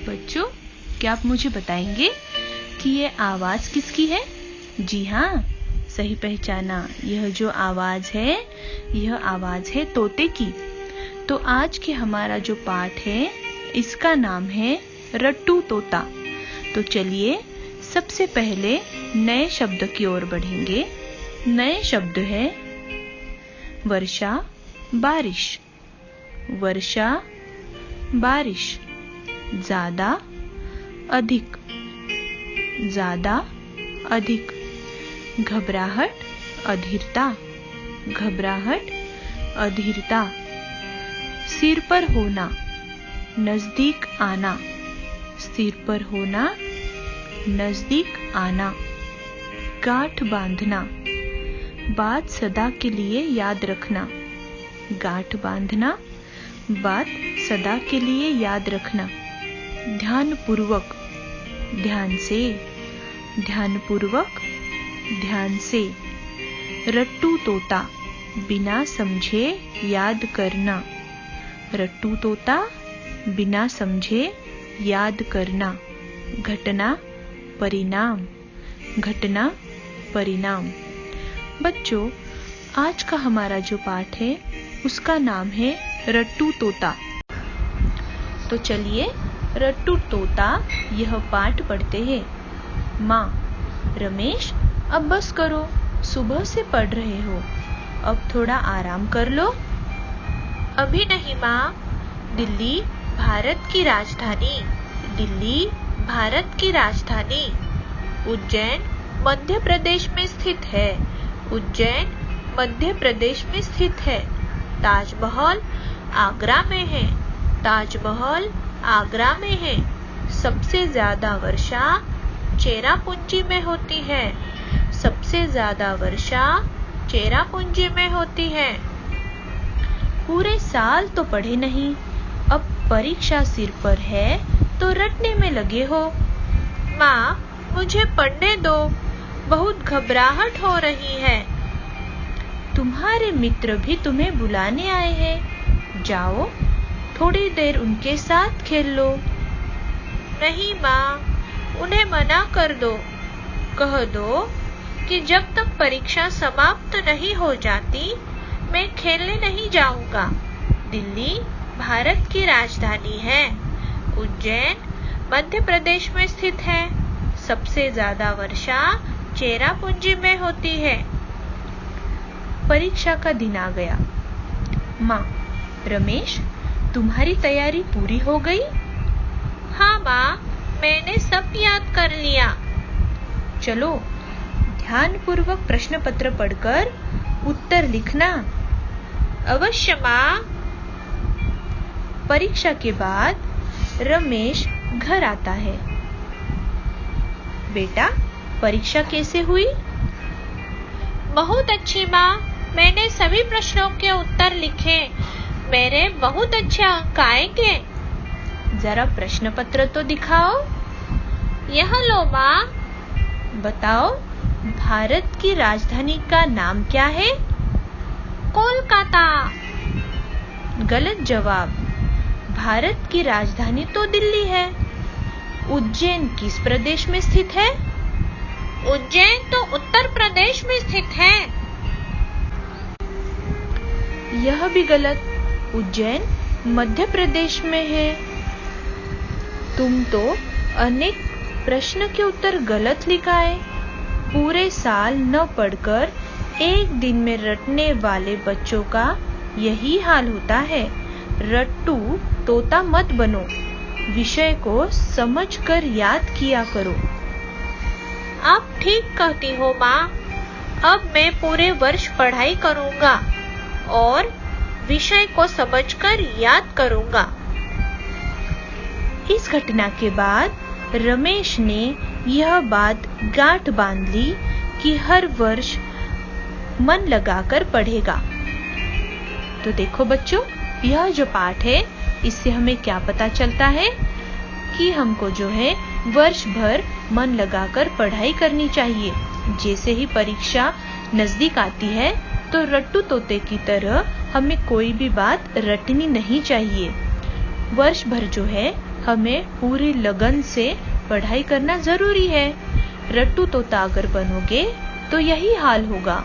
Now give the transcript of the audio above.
बच्चों, क्या आप मुझे बताएंगे कि ये आवाज किसकी है? जी हाँ, सही पहचाना। यह जो आवाज है, यह आवाज है तोते की। तो आज के हमारा जो पाठ है, इसका नाम है रट्टू तोता। तो चलिए सबसे पहले नए शब्द की ओर बढ़ेंगे। नए शब्द है वर्षा, बारिश। वर्षा, बारिश। ज्यादा, अधिक। ज्यादा, अधिक। घबराहट, अधीरता। घबराहट, अधीरता। सिर पर होना, नजदीक आना। सिर पर होना, नजदीक आना। गांठ बांधना, बात सदा के लिए याद रखना। गांठ बांधना, बात सदा के लिए याद रखना। ध्यानपूर्वक, ध्यान से। ध्यानपूर्वक, ध्यान से। रट्टू तोता, बिना समझे याद करना। रट्टू तोता, बिना समझे याद करना। घटना, परिणाम। घटना, परिणाम। बच्चों, आज का हमारा जो पाठ है, उसका नाम है रट्टू तोता। तो चलिए रट्टू तोता यह पाठ पढ़ते हैं। माँ, रमेश, अब बस करो, सुबह से पढ़ रहे हो, अब थोड़ा आराम कर लो। अभी नहीं माँ, दिल्ली भारत की राजधानी। दिल्ली भारत की राजधानी। उज्जैन मध्य प्रदेश में स्थित है। उज्जैन मध्य प्रदेश में स्थित है। ताजमहल आगरा में है। ताजमहल आगरा में है। सबसे ज्यादा वर्षा चेरापूंजी में होती है। सबसे ज्यादा वर्षा चेरापूंजी में होती है। पूरे साल तो पढ़े नहीं, अब परीक्षा सिर पर है तो रटने में लगे हो। माँ, मुझे पढ़ने दो, बहुत घबराहट हो रही है। तुम्हारे मित्र भी तुम्हें बुलाने आए हैं, जाओ थोड़ी देर उनके साथ खेल लो। नहीं माँ, उन्हें मना कर दो, कह दो कि जब तक परीक्षा समाप्त नहीं हो जाती मैं खेलने नहीं जाऊंगा। दिल्ली भारत की राजधानी है। उज्जैन मध्य प्रदेश में स्थित है। सबसे ज्यादा वर्षा चेरापूंजी में होती है। परीक्षा का दिन आ गया। माँ, रमेश, तुम्हारी तैयारी पूरी हो गई? हाँ माँ, मैंने सब याद कर लिया। चलो ध्यानपूर्वक प्रश्न पत्र पढ़कर उत्तर लिखना। अवश्य माँ। परीक्षा के बाद रमेश घर आता है। बेटा, परीक्षा कैसे हुई? बहुत अच्छी माँ, मैंने सभी प्रश्नों के उत्तर लिखे, मेरे बहुत अच्छे अंक आएंगे। जरा प्रश्न पत्र तो दिखाओ। यह लो माँ। बताओ, भारत की राजधानी का नाम क्या है? कोलकाता। गलत जवाब। भारत की राजधानी तो दिल्ली है। उज्जैन किस प्रदेश में स्थित है? उज्जैन तो उत्तर प्रदेश में स्थित है। यह भी गलत। उज्जैन मध्य प्रदेश में है। तुम तो अनेक प्रश्न के उत्तर गलत लिखाए। पूरे साल न पढ़कर एक दिन में रटने वाले बच्चों का यही हाल होता है। रट्टू तोता मत बनो, विषय को समझकर याद किया करो। आप ठीक कहती हो माँ, अब मैं पूरे वर्ष पढ़ाई करूँगा और विषय को समझकर याद करूँगा। इस घटना के बाद रमेश ने यह बात गांठ बांध ली कि हर वर्ष मन लगाकर पढ़ेगा। तो देखो बच्चों, यह जो पाठ है, इससे हमें क्या पता चलता है कि हमको जो है वर्ष भर मन लगाकर पढ़ाई करनी चाहिए। जैसे ही परीक्षा नजदीक आती है तो रट्टू तोते की तरह हमें कोई भी बात रटनी नहीं चाहिए। वर्ष भर जो है हमें पूरी लगन से पढ़ाई करना जरूरी है। रट्टू तोता अगर बनोगे तो यही हाल होगा।